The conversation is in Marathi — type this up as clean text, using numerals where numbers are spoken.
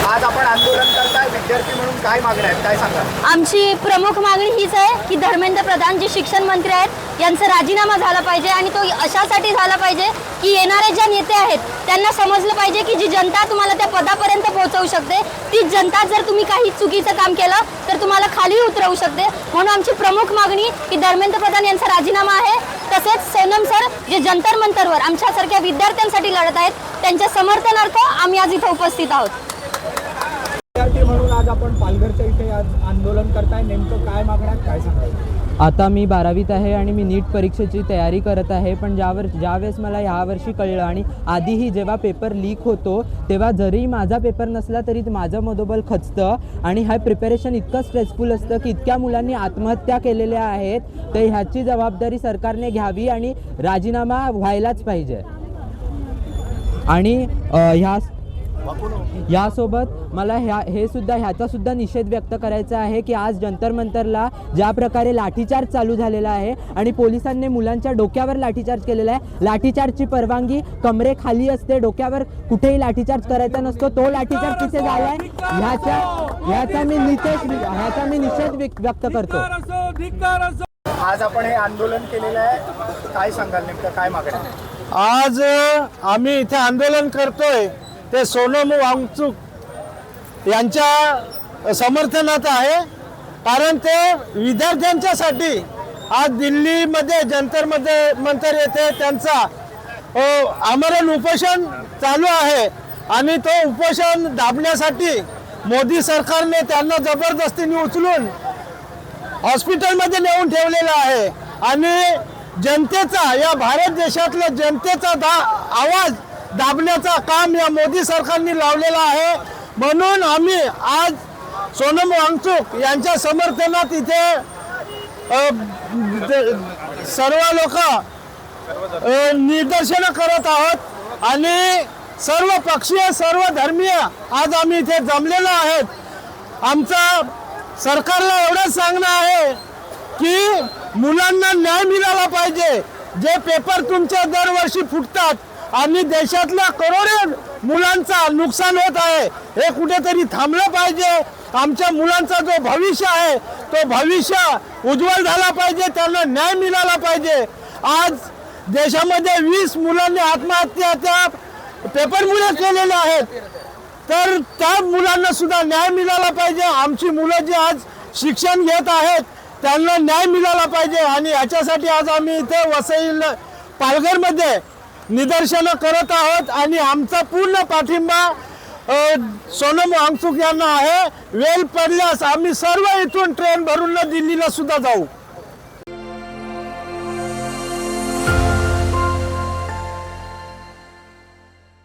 आज आपण आंदोलन करताय विद्यार्थी म्हणून, काय मागण्या आहेत, काय सांगा? आमची प्रमुख मागणी हीच आहे की धर्मेंद्र प्रधान जे शिक्षण मंत्री आहेत यांचा राजीनामा झाला पाहिजे आणि तो अशासाठी झाला पाहिजे की येणारे जे नेते आहेत त्यांना समजलं पाहिजे की जी जनता तुम्हाला त्या पदापर्यंत पोहोचवू शकते तीच जनता जर तुम्ही काही चुकीचं काम केलं तर तुम्हाला खाली उतरवू शकते। म्हणून आमची प्रमुख मागणी की धर्मेंद्र प्रधान यांचा राजीनामा आहे। तसेच सोनम सर जे जंतर मंतरवर आमच्यासारख्या विद्यार्थ्यांसाठी लढत आहेत त्यांच्या समर्थनार्थ आम्ही आज इथे उपस्थित आहोत। विद्यार्थी म्हणून आज आपण पालघरच्या इथे आज आंदोलन करताय, नेमकं काय मागण्या आहेत, काय सांगायचं? आता मी 12वीत आहे आणि मी नीट परीक्षेची तयारी करत आहे। पण ज्यावेळेस मला ह्यावर्षी कळलं आणि आधीही जेव्हा पेपर लीक होतो तेव्हा जरी माझा पेपर नसला तरी माझं मनोबल खचतं आणि हा प्रिपरेशन इतकं स्ट्रेसफुल असतं की इतक्या मुलांनी आत्महत्या केलेल्या आहेत, तर ह्याची जबाबदारी सरकारने घ्यावी आणि राजीनामा व्हायलाच पाहिजे। आणि यासोबत मला ह्याचा सुद्धा निषेध व्यक्त करायचा आहे की आज जंतर मंतरला ज्या प्रकारे लाठीचार्ज चालू झालेला आहे आणि पोलिसांनी मुलांच्या डोक्यावर लाठीचार्ज केलेला आहे। लाठीचार्जची परवानगी कमरेखाली असते, डोक्यावर कुठेही लाठीचार्ज करायचा नसतो। तो लाठीचार्ज तिथे झालाय, ह्याचा मी निषेध व्यक्त करतो। आज आपण हे आंदोलन केलेलं आहे, काय सांगाल, नेमकं काय मागण्या आहेत? आज आम्ही इथे आंदोलन करतोय ते सोनम वांगचुक यांच्या समर्थनात आहे, कारण ते विद्यार्थ्यांच्यासाठी आज दिल्लीमध्ये जंतर मंतर येथे त्यांचा आमरण उपोषण चालू आहे आणि तो उपोषण दाबण्यासाठी मोदी सरकारने त्यांना जबरदस्तीने उचलून हॉस्पिटलमध्ये नेऊन ठेवलेला आहे आणि जनतेचा, या भारत देशातल्या जनतेचा आवाज दाबण्याचा काम या मोदी सरकारने लावलेला आहे। म्हणून आम्ही आज सोनम वांगचुक यांच्या समर्थनात इथे सर्व लोक निदर्शनं करत आहोत आणि सर्व पक्षीय सर्व धर्मीय आज आम्ही इथे जमलेलो आहोत। आमचं सरकारला एवढंच सांगणं आहे की मुलांना न्याय मिळाला पाहिजे। जे पेपर तुमच्या दरवर्षी फुटतात आणि देशातल्या करोडो मुलांचा नुकसान होत आहे, हे कुठेतरी थांबलं पाहिजे। आमच्या मुलांचा जो भविष्य आहे तो भविष्य उज्ज्वल झाला पाहिजे, त्यांना न्याय मिळाला पाहिजे। आज देशामध्ये 20 मुलांनी आत्महत्या त्या पेपरमुळे केलेल्या आहेत, तर त्या मुलांना सुद्धा न्याय मिळाला पाहिजे। आमची मुलं जी आज शिक्षण घेत आहेत त्यांना न्याय मिळाला पाहिजे आणि याच्यासाठी आज आम्ही इथे वसई पालघरमध्ये निदर्शनं करत आहोत आणि आमचा पूर्ण पाठिंबा सोनम वांगचुक यांना आहे। वेळ पडल्यास आम्ही सर्व इथून ट्रेन भरून दिल्लीला सुद्धा जाऊ।